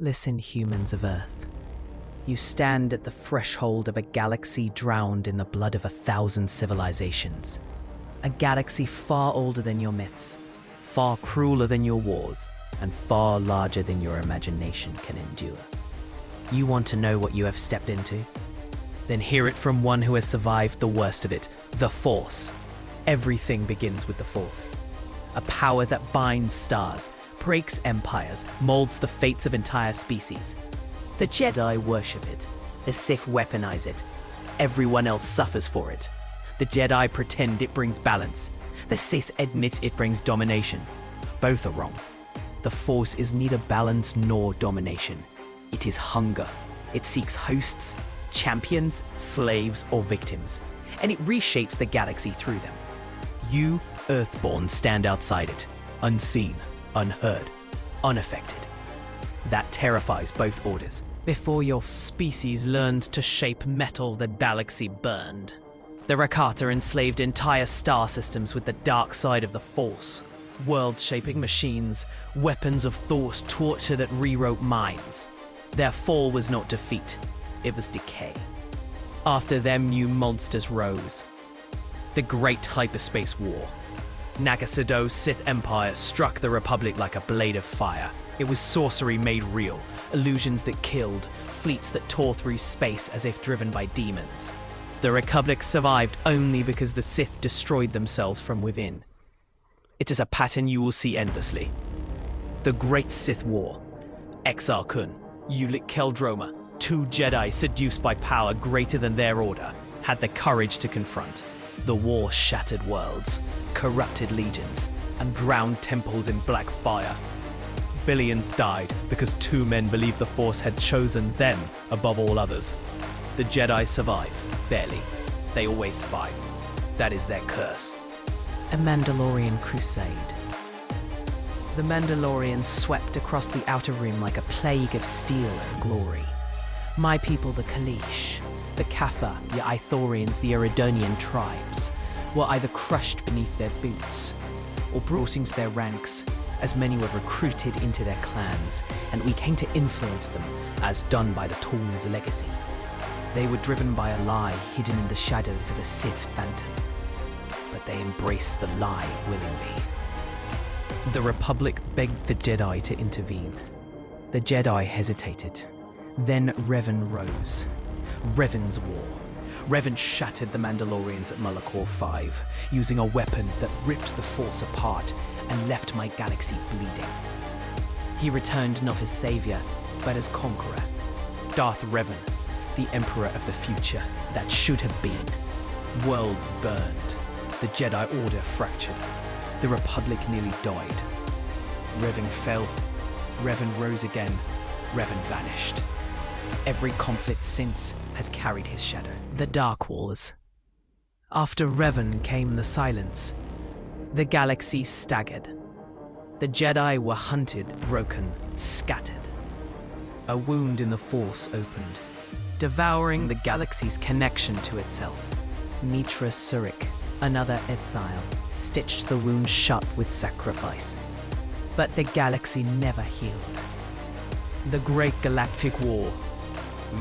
Listen, humans of Earth. You stand at the threshold of a galaxy drowned in the blood of 1,000 civilizations. A galaxy far older than your myths, far crueler than your wars, and far larger than your imagination can endure. You want to know what you have stepped into? Then hear it from one who has survived the worst of it, the Force. Everything begins with the Force. A power that binds stars, breaks empires, molds the fates of entire species. The Jedi worship it. The Sith weaponize it. Everyone else suffers for it. The Jedi pretend it brings balance. The Sith admit it brings domination. Both are wrong. The Force is neither balance nor domination. It is hunger. It seeks hosts, champions, slaves, or victims, and it reshapes the galaxy through them. You, Earthborn, stand outside it, unseen, unheard, unaffected. That terrifies both orders. Before your species learned to shape metal, the galaxy burned. The Rakata enslaved entire star systems with the dark side of the Force. World-shaping machines, weapons of Thor's torture that rewrote minds. Their fall was not defeat, it was decay. After them, new monsters rose. The Great Hyperspace War. Nagasado's Sith Empire struck the Republic like a blade of fire. It was sorcery made real, illusions that killed, fleets that tore through space as if driven by demons. The Republic survived only because the Sith destroyed themselves from within. It is a pattern you will see endlessly. The Great Sith War. Exar Kun, Ulic Qel-Droma, two Jedi seduced by power greater than their order, had the courage to confront. The war shattered worlds, corrupted legions, and drowned temples in black fire. Billions died because two men believed the Force had chosen them above all others. The Jedi survive, barely. They always survive. That is their curse. A Mandalorian crusade. The Mandalorians swept across the outer rim like a plague of steel and glory. My people, the Kaleesh, the Cathar, the Ithorians, the Eridonian tribes, were either crushed beneath their boots or brought into their ranks, as many were recruited into their clans, and we came to influence them, as done by the Tall's legacy. They were driven by a lie hidden in the shadows of a Sith phantom, but they embraced the lie willingly. The Republic begged the Jedi to intervene. The Jedi hesitated. Then Revan rose. Revan's war. Revan shattered the Mandalorians at Malachor 5, using a weapon that ripped the Force apart and left my galaxy bleeding. He returned not as savior, but as conqueror. Darth Revan, the Emperor of the future that should have been. Worlds burned. The Jedi Order fractured. The Republic nearly died. Revan fell. Revan rose again. Revan vanished. Every conflict since has carried his shadow. The Dark Wars. After Revan came the silence. The galaxy staggered. The Jedi were hunted, broken, scattered. A wound in the Force opened, devouring the galaxy's connection to itself. Mitra Surik, another exile, stitched the wound shut with sacrifice. But the galaxy never healed. The Great Galactic War.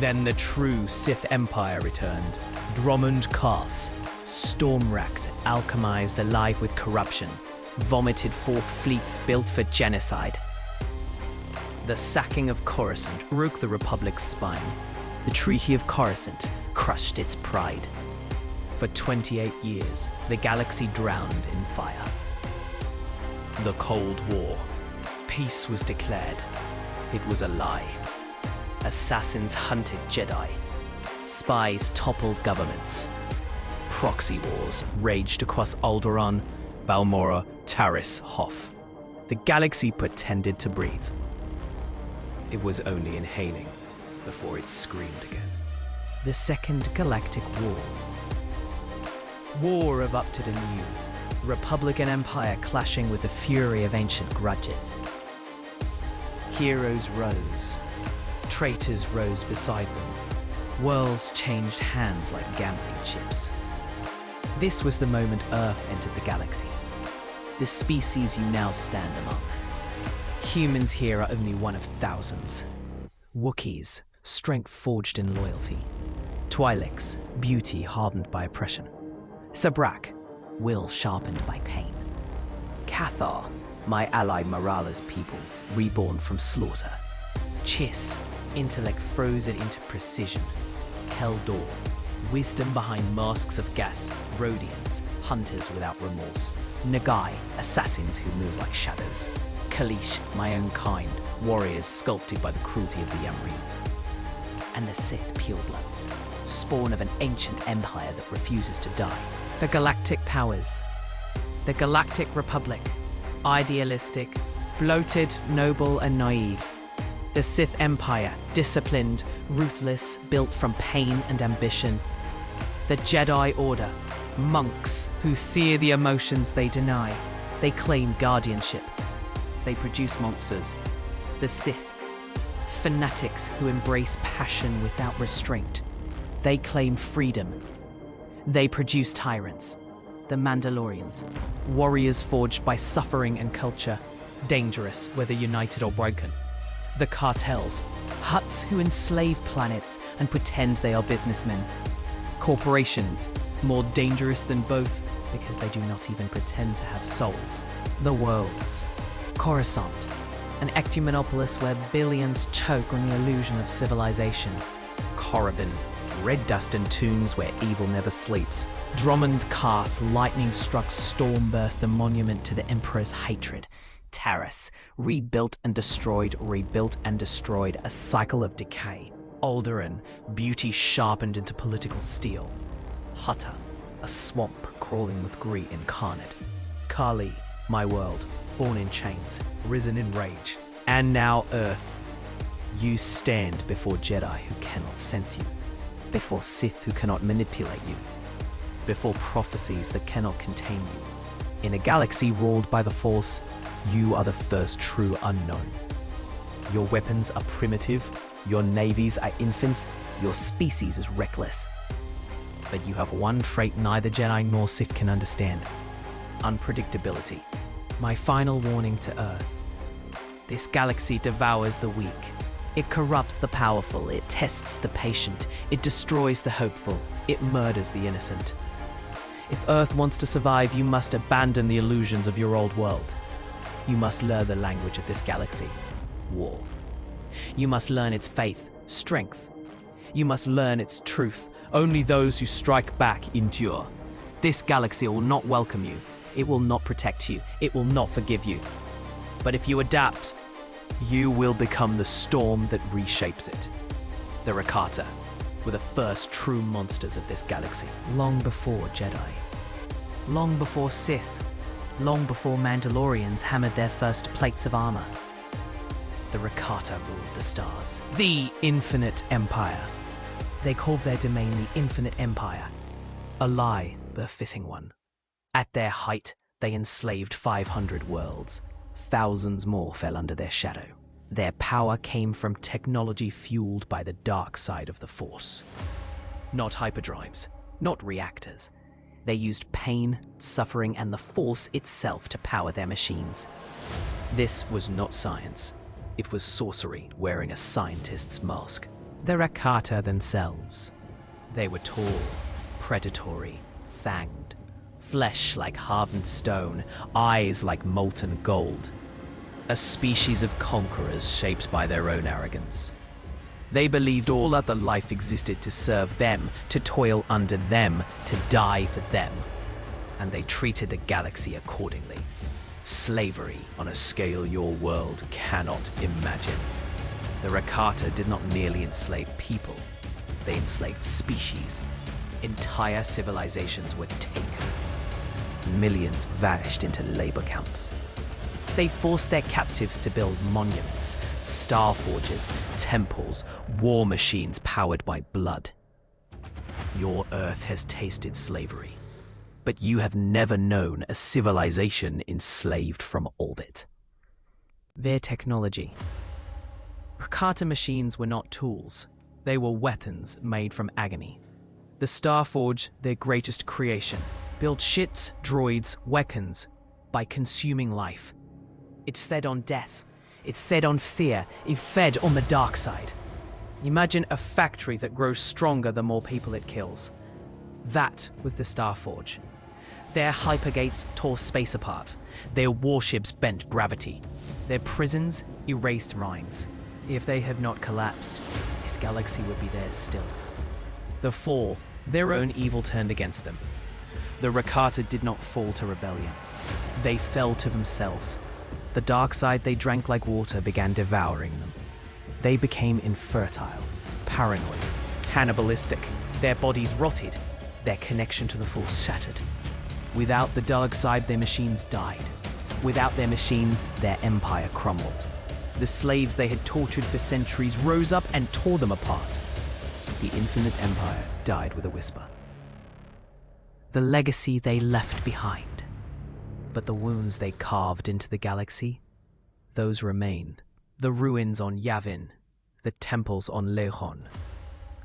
Then the true Sith Empire returned. Dromund Kaas, storm-racked, alchemized alive with corruption, vomited forth fleets built for genocide. The sacking of Coruscant broke the Republic's spine. The Treaty of Coruscant crushed its pride. For 28 years, the galaxy drowned in fire. The Cold War. Peace was declared. It was a lie. Assassins hunted Jedi. Spies toppled governments. Proxy wars raged across Alderaan, Balmorra, Taris, Hoth. The galaxy pretended to breathe. It was only inhaling before it screamed again. The Second Galactic War. War erupted anew. Republic and Empire clashing with the fury of ancient grudges. Heroes rose. Traitors rose beside them. Worlds changed hands like gambling chips. This was the moment Earth entered the galaxy. The species you now stand among. Humans here are only one of thousands. Wookiees, strength forged in loyalty. Twi'leks, beauty hardened by oppression. Sabrak, will sharpened by pain. Cathar, my ally Marala's people, reborn from slaughter. Chiss, intellect frozen into precision. Keldor, wisdom behind masks of gas, Rhodians, hunters without remorse. Nagai, assassins who move like shadows. Kaleesh, my own kind, warriors sculpted by the cruelty of the Yamreen. And the Sith purebloods, spawn of an ancient empire that refuses to die. The Galactic Powers. The Galactic Republic. Idealistic, bloated, noble, and naive. The Sith Empire, disciplined, ruthless, built from pain and ambition. The Jedi Order, monks who fear the emotions they deny. They claim guardianship. They produce monsters. The Sith, fanatics who embrace passion without restraint. They claim freedom. They produce tyrants. The Mandalorians, warriors forged by suffering and culture, dangerous whether united or broken. The cartels, Hutts who enslave planets and pretend they are businessmen. Corporations, more dangerous than both because they do not even pretend to have souls. The worlds, Coruscant, an ecumenopolis where billions choke on the illusion of civilization. Korriban, red dust and tombs where evil never sleeps. Drummond Cast, lightning-struck storm birthed the monument to the Emperor's hatred. Taris, rebuilt and destroyed, a cycle of decay. Alderaan, beauty sharpened into political steel. Hutta, a swamp crawling with greed incarnate. Kali, my world, born in chains, risen in rage. And now Earth. You stand before Jedi who cannot sense you, before Sith who cannot manipulate you, before prophecies that cannot contain you. In a galaxy ruled by the Force, you are the first true unknown. Your weapons are primitive, your navies are infants, your species is reckless. But you have one trait neither Jedi nor Sith can understand: unpredictability. My final warning to Earth. This galaxy devours the weak. It corrupts the powerful, it tests the patient, it destroys the hopeful, it murders the innocent. If Earth wants to survive, you must abandon the illusions of your old world. You must learn the language of this galaxy: war. You must learn its faith, strength. You must learn its truth. Only those who strike back endure. This galaxy will not welcome you. It will not protect you. It will not forgive you. But if you adapt, you will become the storm that reshapes it. The Rakata were the first true monsters of this galaxy. Long before Jedi. Long before Sith. Long before Mandalorians hammered their first plates of armor. The Rakata ruled the stars. The Infinite Empire. They called their domain the Infinite Empire. A lie, but a fitting one. At their height, they enslaved 500 worlds. Thousands more fell under their shadow. Their power came from technology fueled by the dark side of the Force. Not hyperdrives, not reactors. They used pain, suffering, and the Force itself to power their machines. This was not science. It was sorcery wearing a scientist's mask. The Rakata themselves. They were tall, predatory, fanged, flesh like hardened stone, eyes like molten gold. A species of conquerors shaped by their own arrogance. They believed all other life existed to serve them, to toil under them, to die for them. And they treated the galaxy accordingly. Slavery on a scale your world cannot imagine. The Rakata did not merely enslave people, they enslaved species. Entire civilizations were taken. Millions vanished into labor camps. They forced their captives to build monuments, star forges, temples, war machines powered by blood. Your Earth has tasted slavery, but you have never known a civilization enslaved from orbit. Their technology. Rakata machines were not tools. They were weapons made from agony. The Starforge, their greatest creation, built ships, droids, weapons by consuming life. It fed on death. It fed on fear. It fed on the dark side. Imagine a factory that grows stronger the more people it kills. That was the Starforge. Their hypergates tore space apart. Their warships bent gravity. Their prisons erased minds. If they had not collapsed, this galaxy would be theirs still. The fall, their own evil turned against them. The Rakata did not fall to rebellion. They fell to themselves. The dark side they drank like water began devouring them. They became infertile, paranoid, cannibalistic. Their bodies rotted, their connection to the Force shattered. Without the dark side, their machines died. Without their machines, their empire crumbled. The slaves they had tortured for centuries rose up and tore them apart. The infinite empire died with a whisper. The legacy they left behind. But the wounds they carved into the galaxy, those remain. The ruins on Yavin, the temples on Lehon,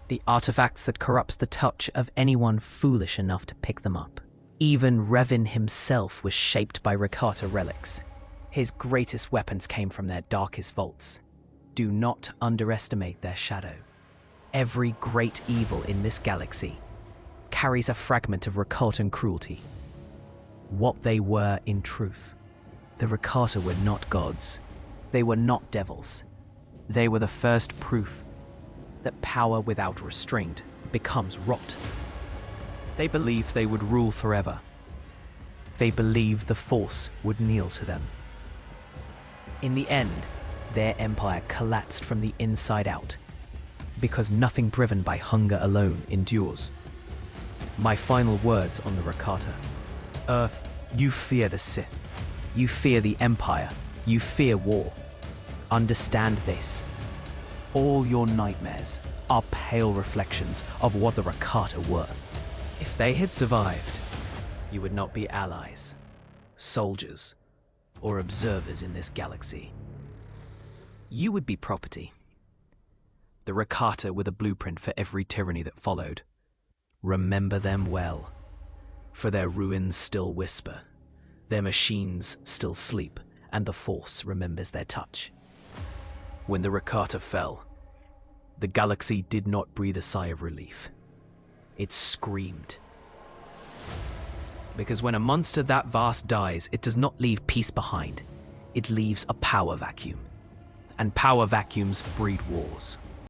the artifacts that corrupt the touch of anyone foolish enough to pick them up. Even Revan himself was shaped by Rakata relics. His greatest weapons came from their darkest vaults. Do not underestimate their shadow. Every great evil in this galaxy carries a fragment of Rakatan cruelty. What they were in truth. The Rakata were not gods. They were not devils. They were the first proof that power without restraint becomes rot. They believed they would rule forever. They believed the Force would kneel to them. In the end, their empire collapsed from the inside out, because nothing driven by hunger alone endures. My final words on the Rakata. Earth, you fear the Sith. You fear the Empire. You fear war. Understand this. All your nightmares are pale reflections of what the Rakata were. If they had survived, you would not be allies, soldiers, or observers in this galaxy. You would be property. The Rakata were the blueprint for every tyranny that followed. Remember them well, for their ruins still whisper, their machines still sleep, and the Force remembers their touch. When the Rakata fell, the galaxy did not breathe a sigh of relief. It screamed. Because when a monster that vast dies, it does not leave peace behind. It leaves a power vacuum. And power vacuums breed wars.